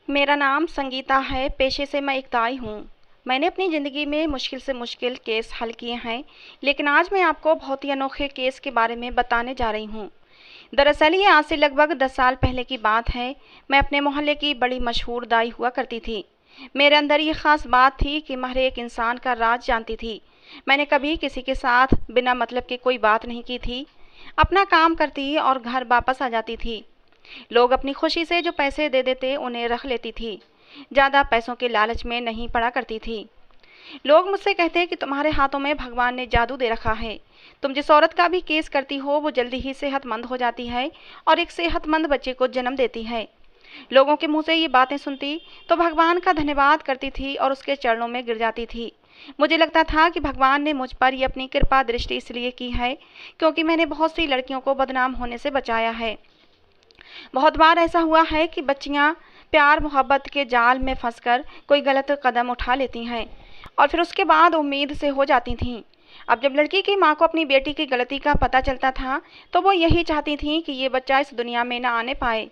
मेरा नाम संगीता है, पेशे से मैं एक दाई हूँ। मैंने अपनी ज़िंदगी में मुश्किल से मुश्किल केस हल किए हैं, लेकिन आज मैं आपको बहुत ही अनोखे केस के बारे में बताने जा रही हूँ। दरअसल ये आज से लगभग 10 साल पहले की बात है। मैं अपने मोहल्ले की बड़ी मशहूर दाई हुआ करती थी। मेरे अंदर ये ख़ास बात थी कि मैं हर एक इंसान का राज जानती थी। मैंने कभी किसी के साथ बिना मतलब के कोई बात नहीं की थी। अपना काम करती और घर वापस आ जाती थी। लोग अपनी खुशी से जो पैसे दे देते उन्हें रख लेती थी। ज़्यादा पैसों के लालच में नहीं पड़ा करती थी। लोग मुझसे कहते कि तुम्हारे हाथों में भगवान ने जादू दे रखा है। तुम जिस औरत का भी केस करती हो वो जल्दी ही सेहतमंद हो जाती है और एक सेहतमंद बच्चे को जन्म देती है। लोगों के मुंह से ये बातें सुनती तो भगवान का धन्यवाद करती थी और उसके चरणों में गिर जाती थी। मुझे लगता था कि भगवान ने मुझ पर ये अपनी कृपा दृष्टि इसलिए की है क्योंकि मैंने बहुत सी लड़कियों को बदनाम होने से बचाया है। बहुत बार ऐसा हुआ है कि बच्चियां प्यार मोहब्बत के जाल में फंसकर कोई गलत कदम उठा लेती हैं और फिर उसके बाद उम्मीद से हो जाती थीं। अब जब लड़की की माँ को अपनी बेटी की गलती का पता चलता था तो वो यही चाहती थी कि ये बच्चा इस दुनिया में न आने पाए,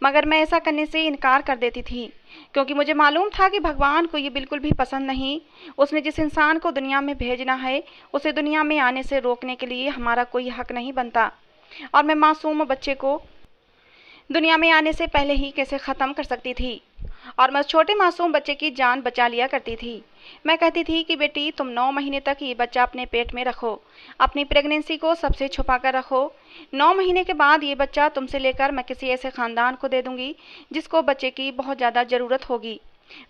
मगर मैं ऐसा करने से इनकार कर देती थी क्योंकि मुझे मालूम था कि भगवान को ये बिल्कुल भी पसंद नहीं। उसने जिस इंसान को दुनिया में भेजना है उसे दुनिया में आने से रोकने के लिए हमारा कोई हक नहीं बनता। और मैं मासूम बच्चे को दुनिया में आने से पहले ही कैसे ख़त्म कर सकती थी और मैं उस छोटे मासूम बच्चे की जान बचा लिया करती थी। मैं कहती थी कि बेटी तुम 9 महीने तक ये बच्चा अपने पेट में रखो, अपनी प्रेगनेंसी को सबसे छुपा कर रखो। 9 महीने के बाद ये बच्चा तुमसे लेकर मैं किसी ऐसे ख़ानदान को दे दूंगी जिसको बच्चे की बहुत ज़्यादा ज़रूरत होगी।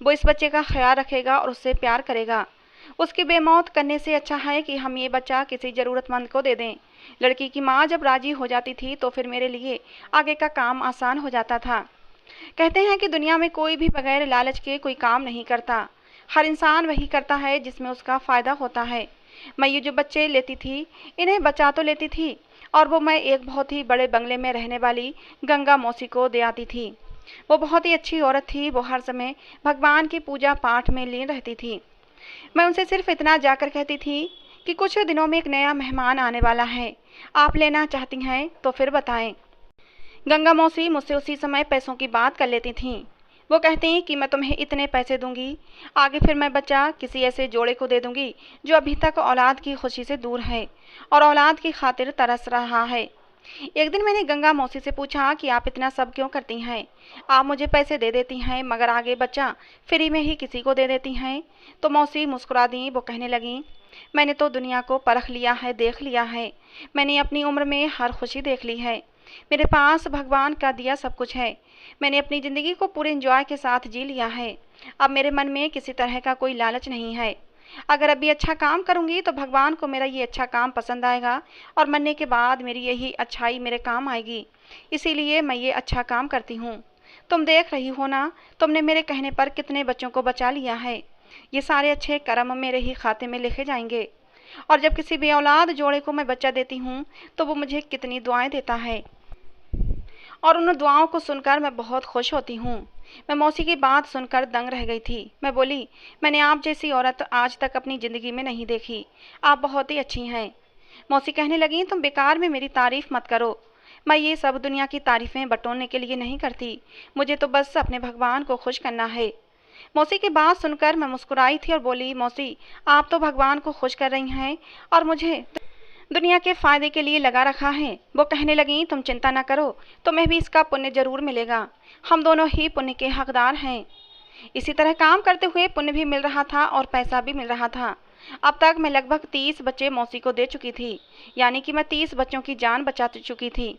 वो इस बच्चे का ख्याल रखेगा और उससे प्यार करेगा। उसकी बेमौत करने से अच्छा है कि हम ये बच्चा किसी ज़रूरतमंद को दे दें। लड़की की माँ जब राजी हो जाती थी तो फिर मेरे लिए आगे का काम आसान हो जाता था। कहते हैं कि दुनिया में कोई भी बगैर लालच के कोई काम नहीं करता। हर इंसान वही करता है जिसमें उसका फ़ायदा होता है। मैं ये जो बच्चे लेती थी इन्हें बचा तो लेती थी और वो मैं एक बहुत ही बड़े बंगले में रहने वाली गंगा मौसी को दे आती थी। वो बहुत ही अच्छी औरत थी। वो हर समय भगवान की पूजा पाठ में लीन रहती थी। मैं उनसे सिर्फ इतना जाकर कहती थी कि कुछ दिनों में एक नया मेहमान आने वाला है, आप लेना चाहती हैं तो फिर बताएं। गंगा मौसी मुझसे उसी समय पैसों की बात कर लेती थीं। वो कहती कि मैं तुम्हें इतने पैसे दूंगी, आगे फिर मैं बच्चा किसी ऐसे जोड़े को दे दूंगी जो अभी तक औलाद की खुशी से दूर है और औलाद की खातिर तरस रहा है। एक दिन मैंने गंगा मौसी से पूछा कि आप इतना सब क्यों करती हैं? आप मुझे पैसे दे देती हैं मगर आगे बच्चा फ्री में ही किसी को दे देती हैं। तो मौसी मुस्कुरा दी। वो कहने लगी, मैंने तो दुनिया को परख लिया है, देख लिया है। मैंने अपनी उम्र में हर खुशी देख ली है। मेरे पास भगवान का दिया सब कुछ है। मैंने अपनी ज़िंदगी को पूरे एंजॉय के साथ जी लिया है। अब मेरे मन में किसी तरह का कोई लालच नहीं है। अगर अभी अच्छा काम करूंगी तो भगवान को मेरा ये अच्छा काम पसंद आएगा और मरने के बाद मेरी यही अच्छाई मेरे काम आएगी। इसीलिए मैं ये अच्छा काम करती हूँ। तुम देख रही हो ना, तुमने मेरे कहने पर कितने बच्चों को बचा लिया है। ये सारे अच्छे कर्म मेरे ही खाते में लिखे जाएंगे। और जब किसी भी औलाद जोड़े को मैं बच्चा देती हूँ तो वो मुझे कितनी दुआएं देता है और उन दुआओं को सुनकर मैं बहुत खुश होती हूँ। मैं मौसी की बात सुनकर दंग रह गई थी। मैं बोली, मैंने आप जैसी औरत आज तक अपनी ज़िंदगी में नहीं देखी। आप बहुत ही अच्छी हैं। मौसी कहने लगी, तुम बेकार में मेरी तारीफ़ मत करो। मैं ये सब दुनिया की तारीफ़ें बटोरने के लिए नहीं करती। मुझे तो बस अपने भगवान को खुश करना है। मौसी की बात सुनकर मैं मुस्कुराई थी और बोली, मौसी आप तो भगवान को खुश कर रही हैं और मुझे दुनिया के फायदे के लिए लगा रखा है। वो कहने लगी, तुम चिंता ना करो, तुम्हें भी इसका पुण्य जरूर मिलेगा। हम दोनों ही पुण्य के हकदार हैं। इसी तरह काम करते हुए पुण्य भी मिल रहा था और पैसा भी मिल रहा था। अब तक मैं लगभग 30 बच्चे मौसी को दे चुकी थी, यानी कि मैं 30 बच्चों की जान बचा चुकी थी।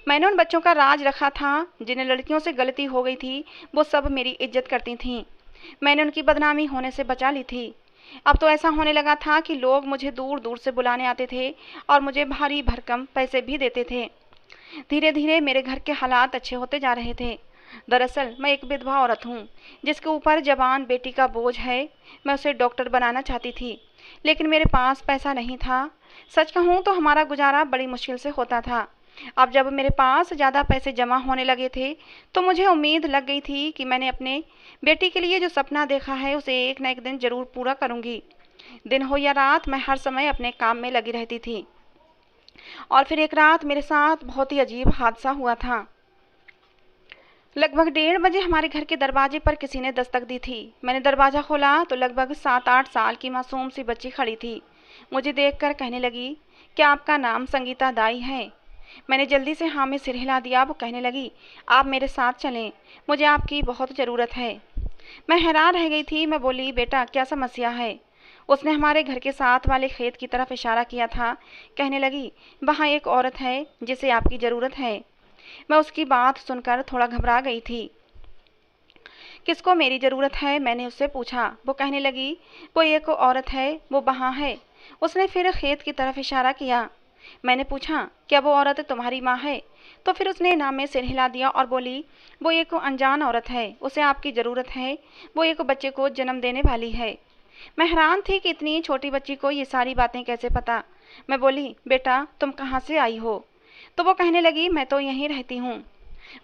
मैंने उन बच्चों का राज रखा था जिन्हें लड़कियों से गलती हो गई थी। वो सब मेरी इज्जत करती थीं। मैंने उनकी बदनामी होने से बचा ली थी। अब तो ऐसा होने लगा था कि लोग मुझे दूर दूर से बुलाने आते थे और मुझे भारी भरकम पैसे भी देते थे। धीरे धीरे मेरे घर के हालात अच्छे होते जा रहे थे। दरअसल मैं एक विधवा औरत हूँ जिसके ऊपर जवान बेटी का बोझ है। मैं उसे डॉक्टर बनाना चाहती थी लेकिन मेरे पास पैसा नहीं था। सच कहूँ तो हमारा गुजारा बड़ी मुश्किल से होता था। अब जब मेरे पास ज़्यादा पैसे जमा होने लगे थे तो मुझे उम्मीद लग गई थी कि मैंने अपने बेटी के लिए जो सपना देखा है उसे एक न एक दिन ज़रूर पूरा करूँगी। दिन हो या रात मैं हर समय अपने काम में लगी रहती थी। और फिर एक रात मेरे साथ बहुत ही अजीब हादसा हुआ था। लगभग 1:30 बजे हमारे घर के दरवाजे पर किसी ने दस्तक दी थी। मैंने दरवाज़ा खोला तो लगभग 7-8 साल की मासूम सी बच्ची खड़ी थी। मुझे देखकर कहने लगी, क्या आपका नाम संगीता दाई है? मैंने जल्दी से हाँ में सिर हिला दिया। वो कहने लगी, आप मेरे साथ चलें, मुझे आपकी बहुत ज़रूरत है। मैं हैरान रह गई थी। मैं बोली, बेटा क्या समस्या है? उसने हमारे घर के साथ वाले खेत की तरफ इशारा किया था। कहने लगी, वहाँ एक औरत है जिसे आपकी ज़रूरत है। मैं उसकी बात सुनकर थोड़ा घबरा गई थी। किसको मेरी ज़रूरत है? मैंने उससे पूछा। वो कहने लगी, वो एक औरत है, वो वहाँ है। उसने फिर खेत की तरफ इशारा किया। मैंने पूछा, क्या वो औरत तुम्हारी माँ है? तो फिर उसने नाम में सिर हिला दिया और बोली, वो एक अनजान औरत है, उसे आपकी ज़रूरत है, वो एक बच्चे को जन्म देने वाली है। मैं हैरान थी कि इतनी छोटी बच्ची को ये सारी बातें कैसे पता। मैं बोली, बेटा तुम कहाँ से आई हो? तो वो कहने लगी, मैं तो यहीं रहती हूँ।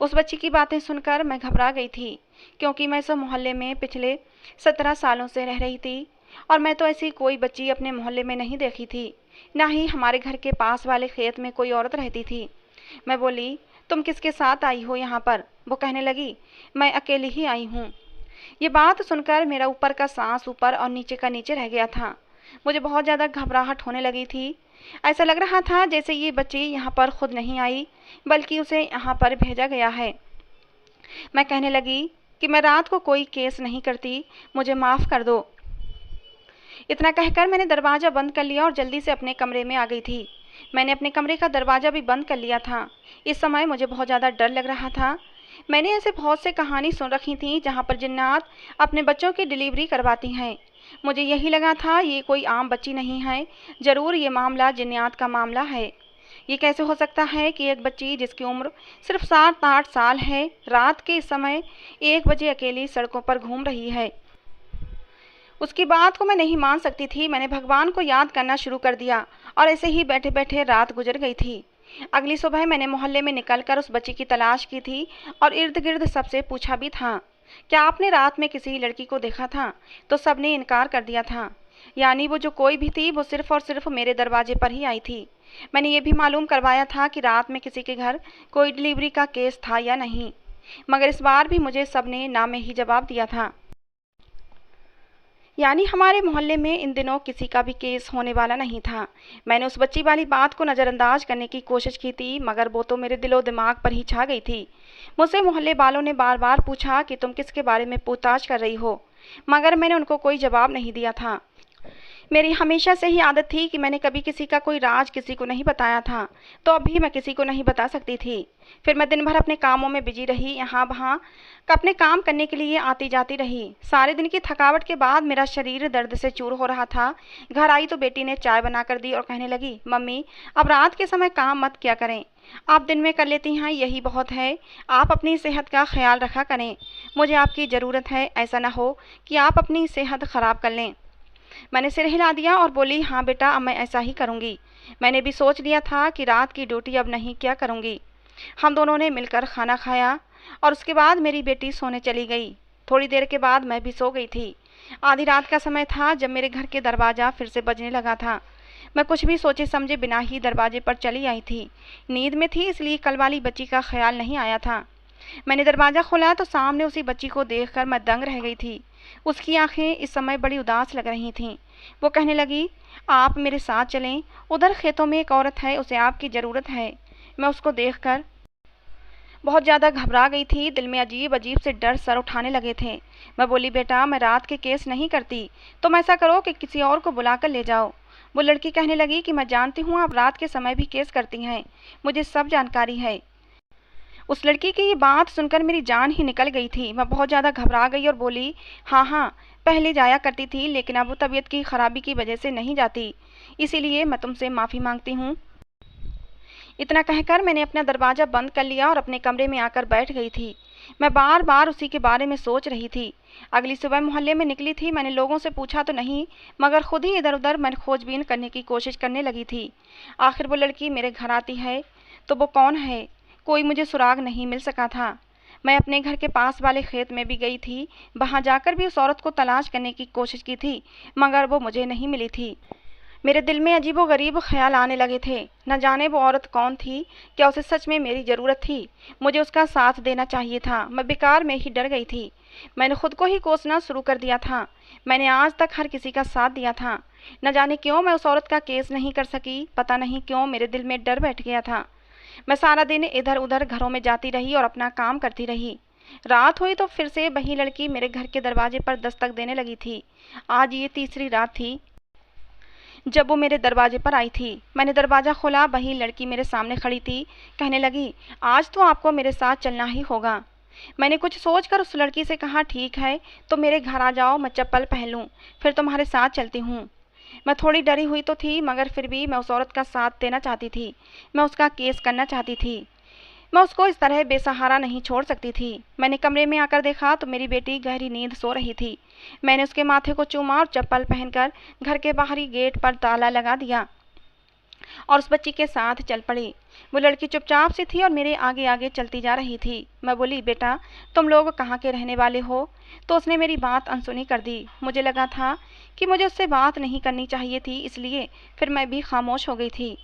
उस बच्ची की बातें सुनकर मैं घबरा गई थी, क्योंकि मैं इस मोहल्ले में पिछले 17 सालों से रह रही थी और मैं तो ऐसी कोई बच्ची अपने मोहल्ले में नहीं देखी थी, ना ही हमारे घर के पास वाले खेत में कोई औरत रहती थी। मैं बोली, तुम किसके साथ आई हो यहाँ पर? वो कहने लगी, मैं अकेली ही आई हूँ। ये बात सुनकर मेरा ऊपर का सांस ऊपर और नीचे का नीचे रह गया था। मुझे बहुत ज़्यादा घबराहट होने लगी थी। ऐसा लग रहा था जैसे ये बच्ची यहाँ पर खुद नहीं आई, बल्कि उसे यहाँ पर भेजा गया है। मैं कहने लगी कि मैं रात को कोई केस नहीं करती, मुझे माफ़ कर दो। इतना कहकर मैंने दरवाज़ा बंद कर लिया और जल्दी से अपने कमरे में आ गई थी। मैंने अपने कमरे का दरवाज़ा भी बंद कर लिया था। इस समय मुझे बहुत ज़्यादा डर लग रहा था। मैंने ऐसे बहुत से कहानी सुन रखी थी जहाँ पर जिन्नात अपने बच्चों की डिलीवरी करवाती हैं। मुझे यही लगा था ये कोई आम बच्ची नहीं है, ज़रूर ये मामला जिन्नात का मामला है। ये कैसे हो सकता है कि एक बच्ची जिसकी उम्र सिर्फ 7-8 साल है, रात के इस समय 1 बजे अकेली सड़कों पर घूम रही है। उसकी बात को मैं नहीं मान सकती थी। मैंने भगवान को याद करना शुरू कर दिया और ऐसे ही बैठे बैठे रात गुजर गई थी। अगली सुबह मैंने मोहल्ले में निकलकर उस बच्ची की तलाश की थी और इर्द गिर्द सबसे पूछा भी था, क्या आपने रात में किसी लड़की को देखा था? तो सबने इनकार कर दिया था। यानी वो जो कोई भी थी वो सिर्फ और सिर्फ मेरे दरवाजे पर ही आई थी। मैंने ये भी मालूम करवाया था कि रात में किसी के घर कोई डिलीवरी का केस था या नहीं, मगर इस बार भी मुझे सबने ना में ही जवाब दिया था। यानी हमारे मोहल्ले में इन दिनों किसी का भी केस होने वाला नहीं था। मैंने उस बच्ची वाली बात को नज़रअंदाज करने की कोशिश की थी, मगर वो तो मेरे दिलो दिमाग पर ही छा गई थी। मुझसे मोहल्ले वालों ने बार बार पूछा कि तुम किसके बारे में पूछताछ कर रही हो, मगर मैंने उनको कोई जवाब नहीं दिया था। मेरी हमेशा से ही आदत थी कि मैंने कभी किसी का कोई राज किसी को नहीं बताया था, तो अब भी मैं किसी को नहीं बता सकती थी। फिर मैं दिन भर अपने कामों में बिजी रही, यहाँ वहाँ अपने काम करने के लिए आती जाती रही। सारे दिन की थकावट के बाद मेरा शरीर दर्द से चूर हो रहा था। घर आई तो बेटी ने चाय बना कर दी और कहने लगी, मम्मी अब रात के समय काम मत किया करें, आप दिन में कर लेती हैं, यही बहुत है। आप अपनी सेहत का ख्याल रखा करें, मुझे आपकी ज़रूरत है, ऐसा ना हो कि आप अपनी सेहत ख़राब कर लें। मैंने सिर हिला दिया और बोली, हाँ बेटा अब मैं ऐसा ही करूँगी। मैंने भी सोच लिया था कि रात की ड्यूटी अब नहीं क्या करूँगी। हम दोनों ने मिलकर खाना खाया और उसके बाद मेरी बेटी सोने चली गई। थोड़ी देर के बाद मैं भी सो गई थी। आधी रात का समय था जब मेरे घर के दरवाज़ा फिर से बजने लगा था। मैं कुछ भी सोचे समझे बिना ही दरवाजे पर चली आई थी। नींद में थी इसलिए कल वाली बच्ची का ख्याल नहीं आया था। मैंने दरवाज़ा खोला तो सामने उसी बच्ची को देखकर मैं दंग रह गई थी। उसकी आंखें इस समय बड़ी उदास लग रही थीं। वो कहने लगी, आप मेरे साथ चलें, उधर खेतों में एक औरत है, उसे आपकी ज़रूरत है। मैं उसको देखकर बहुत ज़्यादा घबरा गई थी। दिल में अजीब अजीब से डर सर उठाने लगे थे। मैं बोली, बेटा मैं रात के केस नहीं करती, तुम ऐसा करो कि किसी और को बुला कर ले जाओ। वो लड़की कहने लगी कि मैं जानती हूँ आप रात के समय भी केस करती हैं, मुझे सब जानकारी है। उस लड़की की ये बात सुनकर मेरी जान ही निकल गई थी। मैं बहुत ज़्यादा घबरा गई और बोली, हाँ हाँ पहले जाया करती थी, लेकिन अब तबीयत की खराबी की वजह से नहीं जाती, इसीलिए मैं तुमसे माफ़ी मांगती हूँ। इतना कहकर मैंने अपना दरवाज़ा बंद कर लिया और अपने कमरे में आकर बैठ गई थी। मैं बार बार उसी के बारे में सोच रही थी। अगली सुबह मोहल्ले में निकली थी। मैंने लोगों से पूछा तो नहीं, मगर खुद ही इधर उधर मैं खोजबीन करने की कोशिश करने लगी थी। आखिर वो लड़की मेरे घर आती है तो वो कौन है, कोई मुझे सुराग नहीं मिल सका था। मैं अपने घर के पास वाले खेत में भी गई थी, वहाँ जाकर भी उस औरत को तलाश करने की कोशिश की थी, मगर वो मुझे नहीं मिली थी। मेरे दिल में अजीबोगरीब ख्याल आने लगे थे। न जाने वो औरत कौन थी, क्या उसे सच में मेरी ज़रूरत थी? मुझे उसका साथ देना चाहिए था। मैं बेकार में ही डर गई थी। मैंने खुद को ही कोसना शुरू कर दिया था। मैंने आज तक हर किसी का साथ दिया था। न जाने क्यों मैं उस औरत का केस नहीं कर सकी। पता नहीं क्यों मेरे दिल में डर बैठ गया था। मैं सारा दिन इधर उधर घरों में जाती रही और अपना काम करती रही। रात हुई तो फिर से वही लड़की मेरे घर के दरवाजे पर दस्तक देने लगी थी। आज ये तीसरी रात थी जब वो मेरे दरवाजे पर आई थी। मैंने दरवाज़ा खोला, वही लड़की मेरे सामने खड़ी थी। कहने लगी, आज तो आपको मेरे साथ चलना ही होगा। मैंने कुछ सोचकर उस लड़की से कहा, ठीक है तो मेरे घर आ जाओ, मैं चप्पल पहन लूँ, फिर तुम्हारे साथ चलती हूँ। मैं थोड़ी डरी हुई तो थी, मगर फिर भी मैं उस औरत का साथ देना चाहती थी। मैं उसका केस करना चाहती थी। मैं उसको इस तरह बेसहारा नहीं छोड़ सकती थी। मैंने कमरे में आकर देखा तो मेरी बेटी गहरी नींद सो रही थी। मैंने उसके माथे को चूमा और चप्पल पहनकर घर के बाहरी गेट पर ताला लगा दिया और उस बच्ची के साथ चल पड़ी। वो लड़की चुपचाप सी थी और मेरे आगे आगे चलती जा रही थी। मैं बोली, बेटा तुम लोग कहाँ के रहने वाले हो? तो उसने मेरी बात अनसुनी कर दी। मुझे लगा था कि मुझे उससे बात नहीं करनी चाहिए थी, इसलिए फिर मैं भी खामोश हो गई थी।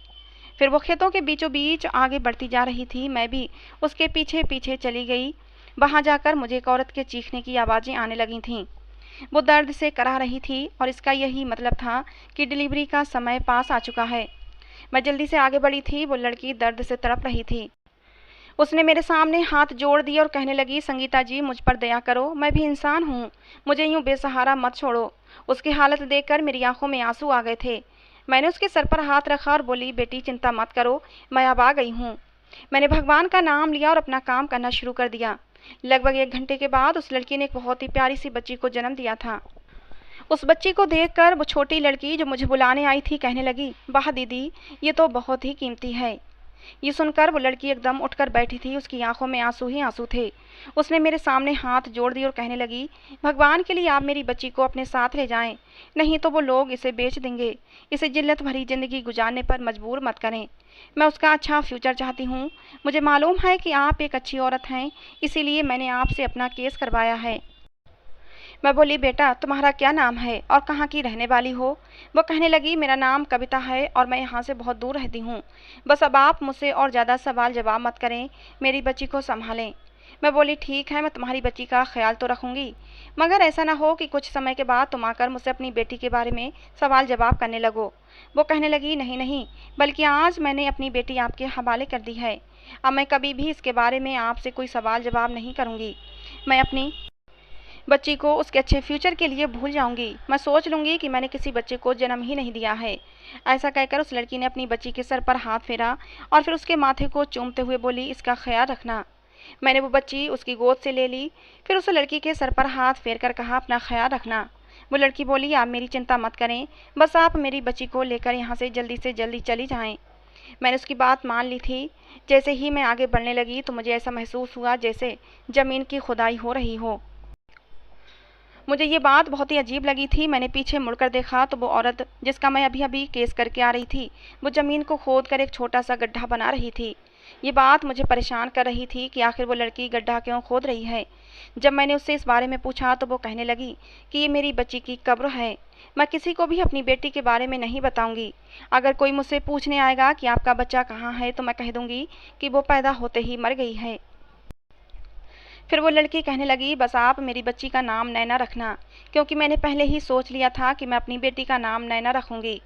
फिर वो खेतों के बीचों बीच आगे बढ़ती जा रही थी। मैं भी उसके पीछे पीछे चली गई। वहां जाकर मुझे एक औरत के चीखने की आवाज़ें आने लगी थीं। वो दर्द से कराह रही थी और इसका यही मतलब था कि डिलीवरी का समय पास आ चुका है। मैं जल्दी से आगे बढ़ी थी। वो लड़की दर्द से तड़प रही थी। उसने मेरे सामने हाथ जोड़ दिए और कहने लगी, संगीता जी मुझ पर दया करो, मैं भी इंसान हूँ, मुझे यूँ बेसहारा मत छोड़ो। उसकी हालत देखकर मेरी आंखों में आंसू आ गए थे। मैंने उसके सर पर हाथ रखा और बोली, बेटी चिंता मत करो, मैं अब आ गई हूँ। मैंने भगवान का नाम लिया और अपना काम करना शुरू कर दिया। लगभग 1 घंटे के बाद उस लड़की ने एक बहुत ही प्यारी सी बच्ची को जन्म दिया था। उस बच्ची को देखकर वो छोटी लड़की जो मुझे बुलाने आई थी कहने लगी, वाह दीदी, ये तो बहुत ही कीमती है। ये सुनकर वो लड़की एकदम उठकर बैठी थी। उसकी आंखों में आंसू ही आंसू थे। उसने मेरे सामने हाथ जोड़ दिए और कहने लगी, भगवान के लिए आप मेरी बच्ची को अपने साथ ले जाएं, नहीं तो वो लोग इसे बेच देंगे। इसे जिल्लत भरी जिंदगी गुजारने पर मजबूर मत करें। मैं उसका अच्छा फ्यूचर चाहती हूँ। मुझे मालूम है कि आप एक अच्छी औरत हैं, इसीलिए मैंने आपसे अपना केस करवाया है। मैं बोली, बेटा तुम्हारा क्या नाम है और कहाँ की रहने वाली हो? वो कहने लगी, मेरा नाम कविता है और मैं यहाँ से बहुत दूर रहती हूँ। बस अब आप मुझसे और ज़्यादा सवाल जवाब मत करें, मेरी बच्ची को संभालें। मैं बोली, ठीक है, मैं तुम्हारी बच्ची का ख्याल तो रखूँगी, मगर ऐसा ना हो कि कुछ समय के बाद तुम आकर मुझसे अपनी बेटी के बारे में सवाल जवाब करने लगो। वो कहने लगी, नहीं नहीं, बल्कि आज मैंने अपनी बेटी आपके हवाले कर दी है। अब मैं कभी भी इसके बारे में आपसे कोई सवाल जवाब नहीं करूँगी। मैं अपनी बच्ची को उसके अच्छे फ्यूचर के लिए भूल जाऊंगी। मैं सोच लूंगी कि मैंने किसी बच्चे को जन्म ही नहीं दिया है। ऐसा कहकर उस लड़की ने अपनी बच्ची के सर पर हाथ फेरा और फिर उसके माथे को चूमते हुए बोली, इसका ख्याल रखना। मैंने वो बच्ची उसकी गोद से ले ली। फिर उस लड़की के सर पर हाथ फेर कर कहा, अपना ख्याल रखना। वो लड़की बोली, आप मेरी चिंता मत करें, बस आप मेरी बच्ची को लेकर यहाँ से जल्दी चली जाएं। मैंने उसकी बात मान ली थी। जैसे ही मैं आगे बढ़ने लगी तो मुझे ऐसा महसूस हुआ जैसे ज़मीन की खुदाई हो रही हो। मुझे ये बात बहुत ही अजीब लगी थी। मैंने पीछे मुड़कर देखा तो वो औरत जिसका मैं अभी अभी केस करके आ रही थी, वो ज़मीन को खोद कर एक छोटा सा गड्ढा बना रही थी। ये बात मुझे परेशान कर रही थी कि आखिर वो लड़की गड्ढा क्यों खोद रही है। जब मैंने उससे इस बारे में पूछा तो वो कहने लगी कि ये मेरी बच्ची की कब्र है। मैं किसी को भी अपनी बेटी के बारे में नहीं बताऊंगी। अगर कोई मुझसे पूछने आएगा कि आपका बच्चा कहाँ है तो मैं कह दूंगी कि वो पैदा होते ही मर गई है। फिर वो लड़की कहने लगी, बस आप मेरी बच्ची का नाम नैना रखना, क्योंकि मैंने पहले ही सोच लिया था कि मैं अपनी बेटी का नाम नैना रखूंगी।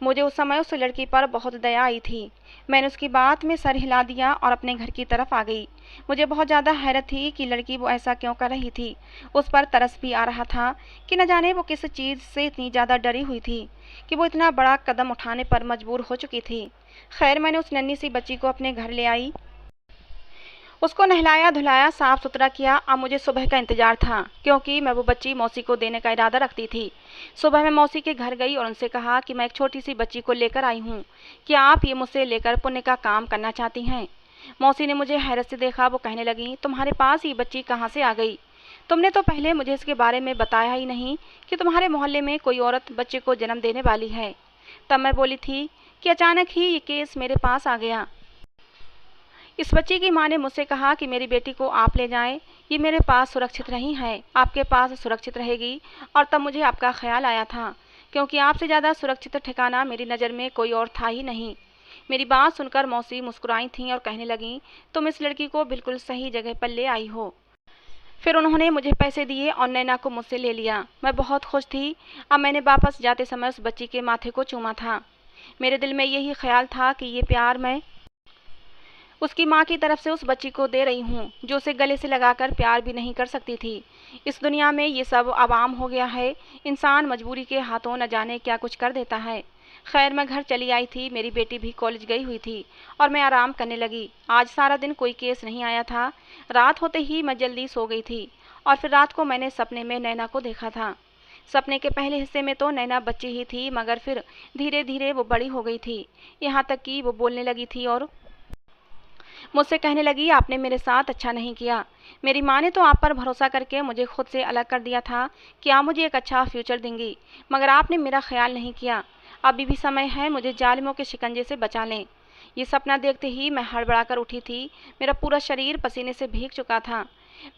मुझे उस समय उस लड़की पर बहुत दया आई थी। मैंने उसकी बात में सर हिला दिया और अपने घर की तरफ आ गई। मुझे बहुत ज़्यादा हैरत थी कि लड़की वो ऐसा क्यों कर रही थी। उस पर तरस भी आ रहा था कि न जाने वो किस चीज़ से इतनी ज़्यादा डरी हुई थी कि वो इतना बड़ा कदम उठाने पर मजबूर हो चुकी थी। खैर, मैंने उस नन्ही सी बच्ची को अपने घर ले आई, उसको नहलाया धुलाया, साफ सुथरा किया। अब मुझे सुबह का इंतजार था, क्योंकि मैं वो बच्ची मौसी को देने का इरादा रखती थी। सुबह मैं मौसी के घर गई और उनसे कहा कि मैं एक छोटी सी बच्ची को लेकर आई हूँ, क्या आप ये मुझसे लेकर पुण्य का काम करना चाहती हैं? मौसी ने मुझे हैरत से देखा। वो कहने लगी, तुम्हारे पास ये बच्ची कहाँ से आ गई? तुमने तो पहले मुझे इसके बारे में बताया ही नहीं कि तुम्हारे मोहल्ले में कोई औरत बच्चे को जन्म देने वाली है। तब मैं बोली थी कि अचानक ही ये केस मेरे पास आ गया। इस बच्ची की माँ ने मुझसे कहा कि मेरी बेटी को आप ले जाएं, ये मेरे पास सुरक्षित नहीं है, आपके पास सुरक्षित रहेगी। और तब मुझे आपका ख्याल आया था क्योंकि आपसे ज़्यादा सुरक्षित ठिकाना मेरी नज़र में कोई और था ही नहीं। मेरी बात सुनकर मौसी मुस्कुराई थीं और कहने लगीं, तुम इस लड़की को बिल्कुल सही जगह पर ले आई हो। फिर उन्होंने मुझे पैसे दिए और नैना को मुझसे ले लिया। मैं बहुत खुश थी। अब मैंने वापस जाते समय उस बच्ची के माथे को चूमा था। मेरे दिल में यही ख्याल था कि ये प्यार मैं उसकी माँ की तरफ से उस बच्ची को दे रही हूँ, जो उसे गले से लगाकर प्यार भी नहीं कर सकती थी। इस दुनिया में ये सब अब आम हो गया है। इंसान मजबूरी के हाथों न जाने क्या कुछ कर देता है। खैर, मैं घर चली आई थी। मेरी बेटी भी कॉलेज गई हुई थी और मैं आराम करने लगी। आज सारा दिन कोई केस नहीं आया था। रात होते ही मैं जल्दी सो गई थी और फिर रात को मैंने सपने में नैना को देखा था। सपने के पहले हिस्से में तो नैना बच्ची ही थी, मगर फिर धीरे धीरे वो बड़ी हो गई थी। यहाँ तक कि वो बोलने लगी थी और मुझसे कहने लगी, आपने मेरे साथ अच्छा नहीं किया। मेरी माँ ने तो आप पर भरोसा करके मुझे खुद से अलग कर दिया था कि आप मुझे एक अच्छा फ्यूचर देंगी, मगर आपने मेरा ख्याल नहीं किया। अभी भी समय है, मुझे जालिमों के शिकंजे से बचा लें। ये सपना देखते ही मैं हड़बड़ाकर उठी थी। मेरा पूरा शरीर पसीने से भीग चुका था।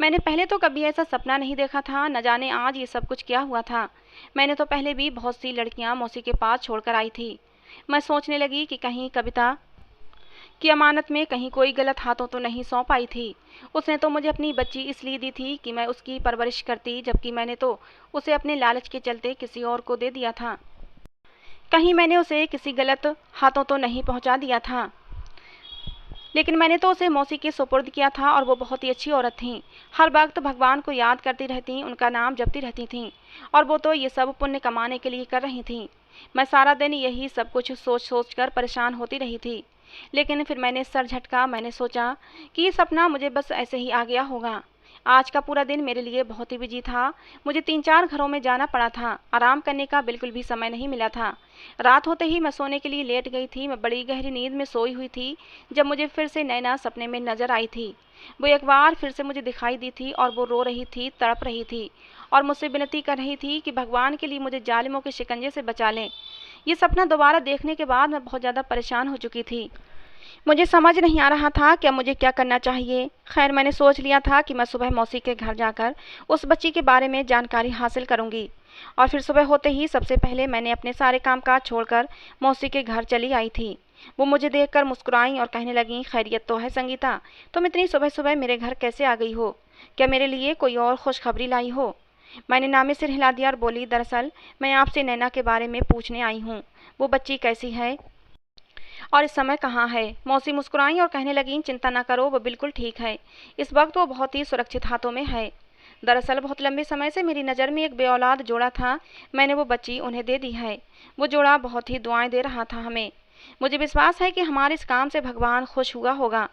मैंने पहले तो कभी ऐसा सपना नहीं देखा था। न जाने आज ये सब कुछ क्या हुआ था। मैंने तो पहले भी बहुत सी लड़कियां मौसी के पास छोड़कर आई थी। मैं सोचने लगी कि कहीं कविता की अमानत में कहीं कोई गलत हाथों तो नहीं सौंप आई थी। उसने तो मुझे अपनी बच्ची इसलिए दी थी कि मैं उसकी परवरिश करती, जबकि मैंने तो उसे अपने लालच के चलते किसी और को दे दिया था। कहीं मैंने उसे किसी गलत हाथों तो नहीं पहुंचा दिया था। लेकिन मैंने तो उसे मौसी के सुपुर्द किया था और वो बहुत ही अच्छी औरत थीं। हर वक्त भगवान को याद करती रहती, उनका नाम जपती रहती थीं और वो तो ये सब पुण्य कमाने के लिए कर रही थीं। मैं सारा दिन यही सब कुछ सोच सोच कर परेशान होती रही थी। लेकिन फिर मैंने सर झटका। मैंने सोचा कि ये सपना मुझे बस ऐसे ही आ गया होगा। आज का पूरा दिन मेरे लिए बहुत ही बिजी था। मुझे 3-4 घरों में जाना पड़ा था। आराम करने का बिल्कुल भी समय नहीं मिला था। रात होते ही मैं सोने के लिए लेट गई थी। मैं बड़ी गहरी नींद में सोई हुई थी जब मुझे फिर से नैना सपने में नजर आई थी। वो एक बार फिर से मुझे दिखाई दी थी और वो रो रही थी, तड़प रही थी और मुझसे विनती कर रही थी कि भगवान के लिए मुझे जालिमों के शिकंजे से बचा लें। ये सपना दोबारा देखने के बाद मैं बहुत ज़्यादा परेशान हो चुकी थी। मुझे समझ नहीं आ रहा था कि मुझे क्या करना चाहिए। खैर, मैंने सोच लिया था कि मैं सुबह मौसी के घर जाकर उस बच्ची के बारे में जानकारी हासिल करूंगी। और फिर सुबह होते ही सबसे पहले मैंने अपने सारे कामकाज छोड़कर मौसी के घर चली आई थी। वो मुझे देखकर मुस्कुराई और कहने लगी, खैरियत तो है संगीता, तुम इतनी सुबह सुबह मेरे घर कैसे आ गई हो? क्या मेरे लिए कोई और खुशखबरी लाई हो? मैंने नामे सिर हिला दिया और बोली, दरअसल मैं आपसे नैना के बारे में पूछने आई हूँ। वो बच्ची कैसी है और इस समय कहाँ है? मौसी मुस्कुराई और कहने लगी, चिंता ना करो, वो बिल्कुल ठीक है। इस वक्त वो बहुत ही सुरक्षित हाथों में है। दरअसल बहुत लंबे समय से मेरी नज़र में एक बेऔलाद जोड़ा था। मैंने वो बच्ची उन्हें दे दी है। वो जोड़ा बहुत ही दुआएं दे रहा था हमें। मुझे विश्वास है कि हमारे इस काम से भगवान खुश हुआ होगा।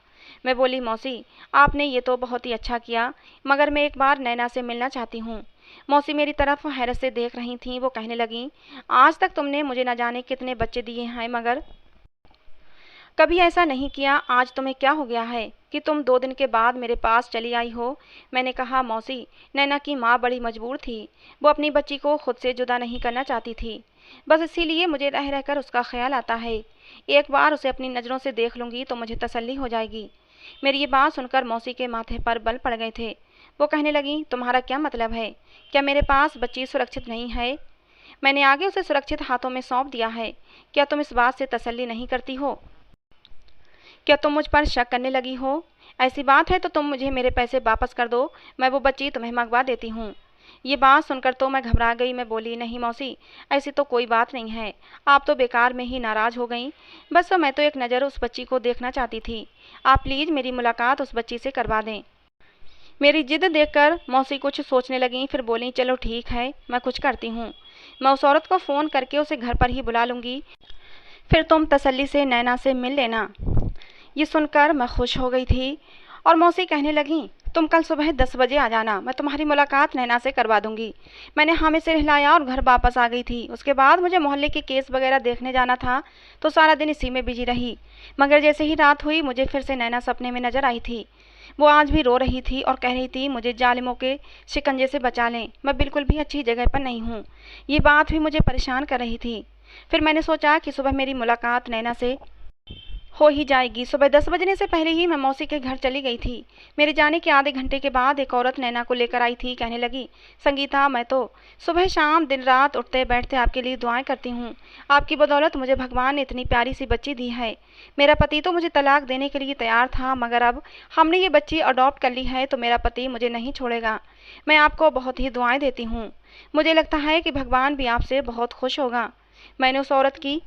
मैं बोली, मौसी आपने ये तो बहुत ही अच्छा किया, मगर मैं एक बार नैना से मिलना चाहती हूँ। मौसी मेरी तरफ हैरत से देख रही थीं। वो कहने लगी, आज तक तुमने मुझे न जाने कितने बच्चे दिए हैं, मगर कभी ऐसा नहीं किया। आज तुम्हें क्या हो गया है कि तुम 2 दिन के बाद मेरे पास चली आई हो? मैंने कहा, मौसी नैना की माँ बड़ी मजबूर थी। वो अपनी बच्ची को खुद से जुदा नहीं करना चाहती थी। बस इसीलिए मुझे रह रहकर उसका ख्याल आता है। एक बार उसे अपनी नज़रों से देख लूँगी तो मुझे तसल्ली हो जाएगी। मेरी ये बात सुनकर मौसी के माथे पर बल पड़ गए थे। वो कहने लगी, तुम्हारा क्या मतलब है? क्या मेरे पास बच्ची सुरक्षित नहीं है? मैंने आगे उसे सुरक्षित हाथों में सौंप दिया है। क्या तुम इस बात से तसल्ली नहीं करती हो? क्या तुम मुझ पर शक करने लगी हो? ऐसी बात है तो तुम मुझे मेरे पैसे वापस कर दो, मैं वो बच्ची तुम्हें मंगवा देती हूँ। ये बात सुनकर तो मैं घबरा गई। मैं बोली, नहीं मौसी, ऐसी तो कोई बात नहीं है। आप तो बेकार में ही नाराज़ हो गई। बस मैं तो एक नज़र उस बच्ची को देखना चाहती थी। आप प्लीज़ मेरी मुलाकात उस बच्ची से करवा दें। मेरी जिद देखकर मौसी कुछ सोचने लगीं, फिर बोली, चलो ठीक है, मैं कुछ करती हूँ। मैं उस औरत को फ़ोन करके उसे घर पर ही बुला लूँगी, फिर तुम तसल्ली से नैना से मिल लेना। ये सुनकर मैं खुश हो गई थी और मौसी कहने लगी, तुम कल सुबह 10 बजे आ जाना, मैं तुम्हारी मुलाकात नैना से करवा दूंगी। मैंने हाँ में सिर हिलाया और घर वापस आ गई थी। उसके बाद मुझे मोहल्ले के केस वगैरह देखने जाना था, तो सारा दिन इसी में बिजी रही। मगर जैसे ही रात हुई मुझे फिर से नैना सपने में नजर आई थी। वो आज भी रो रही थी और कह रही थी, मुझे जालिमों के शिकंजे से बचा लें, मैं बिल्कुल भी अच्छी जगह पर नहीं हूँ। ये बात भी मुझे परेशान कर रही थी। फिर मैंने सोचा कि सुबह मेरी मुलाकात नैना से हो ही जाएगी। सुबह 10 बजने से पहले ही मैं मौसी के घर चली गई थी। मेरे जाने के आधे घंटे के बाद एक औरत नैना को लेकर आई थी। कहने लगी, संगीता, मैं तो सुबह शाम दिन रात उठते बैठते आपके लिए दुआएं करती हूँ। आपकी बदौलत मुझे भगवान ने इतनी प्यारी सी बच्ची दी है। मेरा पति तो मुझे तलाक देने के लिए तैयार था, मगर अब हमने ये बच्ची अडॉप्ट कर ली है तो मेरा पति मुझे नहीं छोड़ेगा। मैं आपको बहुत ही दुआएं देती हूँ। मुझे लगता है कि भगवान भी आपसे बहुत खुश होगा। मैंने उस औरत की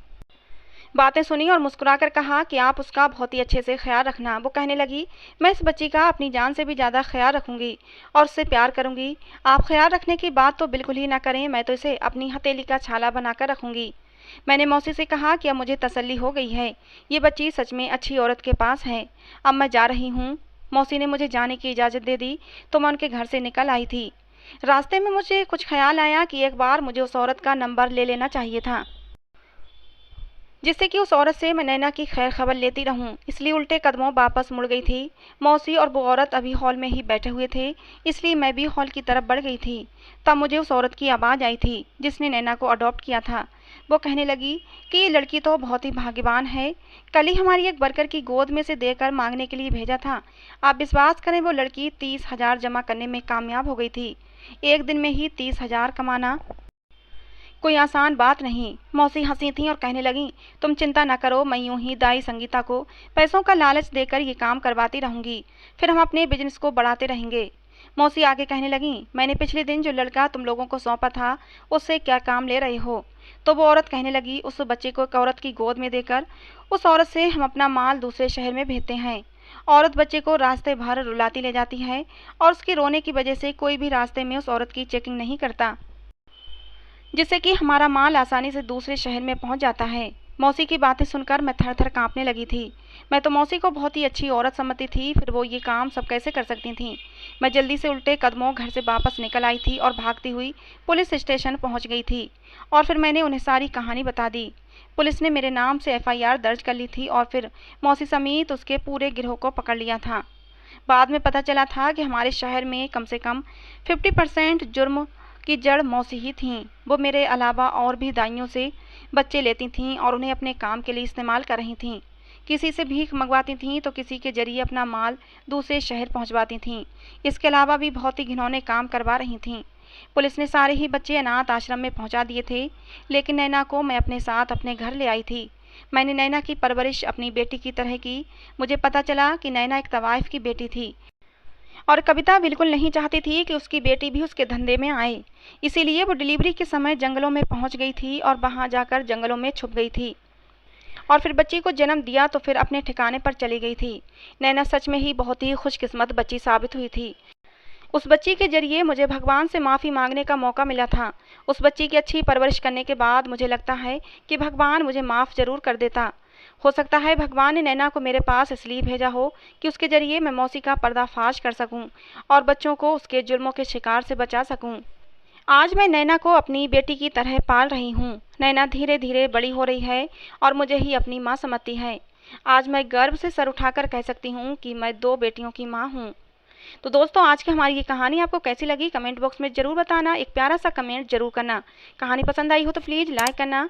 बातें सुनी और मुस्कुराकर कहा कि आप उसका बहुत ही अच्छे से ख्याल रखना। वो कहने लगी, मैं इस बच्ची का अपनी जान से भी ज़्यादा ख्याल रखूंगी और उससे प्यार करूंगी। आप ख्याल रखने की बात तो बिल्कुल ही ना करें, मैं तो इसे अपनी हथेली का छाला बनाकर रखूंगी। मैंने मौसी से कहा कि अब मुझे तसल्ली हो गई है, ये बच्ची सच में अच्छी औरत के पास है। अब मैं जा रही हूँ। मौसी ने मुझे जाने की इजाज़त दे दी तो मैं उनके घर से निकल आई थी। रास्ते में मुझे कुछ ख्याल आया कि एक बार मुझे उस औरत का नंबर ले लेना चाहिए था, जिससे कि उस औरत से मैं नैना की खैर खबर लेती रहूं। इसलिए उल्टे कदमों वापस मुड़ गई थी। मौसी और वो औरत अभी हॉल में ही बैठे हुए थे, इसलिए मैं भी हॉल की तरफ बढ़ गई थी। तब मुझे उस औरत की आवाज़ आई थी जिसने नैना को अडॉप्ट किया था। वो कहने लगी कि ये लड़की तो बहुत ही भाग्यवान है। कल ही हमारी एक वर्कर की गोद में से देकर मांगने के लिए भेजा था। आप विश्वास करें, वो लड़की 30,000 जमा करने में कामयाब हो गई थी। एक दिन में ही 30,000 कमाना कोई आसान बात नहीं। मौसी हंसी थी और कहने लगी, तुम चिंता न करो, मैं यूं ही दाई संगीता को पैसों का लालच देकर ये काम करवाती रहूंगी, फिर हम अपने बिजनेस को बढ़ाते रहेंगे। मौसी आगे कहने लगी, मैंने पिछले दिन जो लड़का तुम लोगों को सौंपा था उससे क्या काम ले रहे हो? तो वो औरत कहने लगी, उस बच्चे को एक औरत की गोद में देकर उस औरत से हम अपना माल दूसरे शहर में भेजते हैं। औरत बच्चे को रास्ते भर रुलाती ले जाती है और उसके रोने की वजह से कोई भी रास्ते में उस औरत की चेकिंग नहीं करता, जिससे कि हमारा माल आसानी से दूसरे शहर में पहुंच जाता है। मौसी की बातें सुनकर मैं थर थर कांपने लगी थी। मैं तो मौसी को बहुत ही अच्छी औरत समझती थी, फिर वो ये काम सब कैसे कर सकती थी। मैं जल्दी से उल्टे कदमों घर से वापस निकल आई थी और भागती हुई पुलिस स्टेशन पहुंच गई थी और फिर मैंने उन्हें सारी कहानी बता दी। पुलिस ने मेरे नाम से FIR दर्ज कर ली थी और फिर मौसी समेत उसके पूरे गिरोह को पकड़ लिया था। बाद में पता चला था कि हमारे शहर में कम से कम 50% जुर्म की जड़ मौसी ही थीं। वो मेरे अलावा और भी दाइयों से बच्चे लेती थीं और उन्हें अपने काम के लिए इस्तेमाल कर रही थीं। किसी से भीख मंगवाती थीं तो किसी के जरिए अपना माल दूसरे शहर पहुंचवाती थीं। इसके अलावा भी बहुत ही घिनौने काम करवा रही थीं। पुलिस ने सारे ही बच्चे अनाथ आश्रम में पहुंचा दिए थे, लेकिन नैना को मैं अपने साथ अपने घर ले आई थी। मैंने नैना की परवरिश अपनी बेटी की तरह की। मुझे पता चला कि नैना एक तवाइफ की बेटी थी और कविता बिल्कुल नहीं चाहती थी कि उसकी बेटी भी उसके धंधे में आए। इसीलिए वो डिलीवरी के समय जंगलों में पहुंच गई थी और वहां जाकर जंगलों में छुप गई थी और फिर बच्ची को जन्म दिया तो फिर अपने ठिकाने पर चली गई थी। नैना सच में ही बहुत ही खुशकिस्मत बच्ची साबित हुई थी। उस बच्ची के जरिए मुझे भगवान से माफ़ी मांगने का मौका मिला था। उस बच्ची की अच्छी परवरिश करने के बाद मुझे लगता है कि भगवान मुझे माफ़ ज़रूर कर देता। हो सकता है भगवान ने नैना को मेरे पास इसलिए भेजा हो कि उसके जरिए मैं मौसी का पर्दाफाश कर सकूं और बच्चों को उसके जुल्मों के शिकार से बचा सकूं। आज मैं नैना को अपनी बेटी की तरह पाल रही हूँ। नैना धीरे धीरे बड़ी हो रही है और मुझे ही अपनी माँ समझती है। आज मैं गर्व से सर उठाकर कह सकती हूँ कि मैं 2 बेटियों की माँ हूँ। तो दोस्तों, आज की हमारी ये कहानी आपको कैसी लगी कमेंट बॉक्स में ज़रूर बताना। एक प्यारा सा कमेंट जरूर करना। कहानी पसंद आई हो तो प्लीज़ लाइक करना।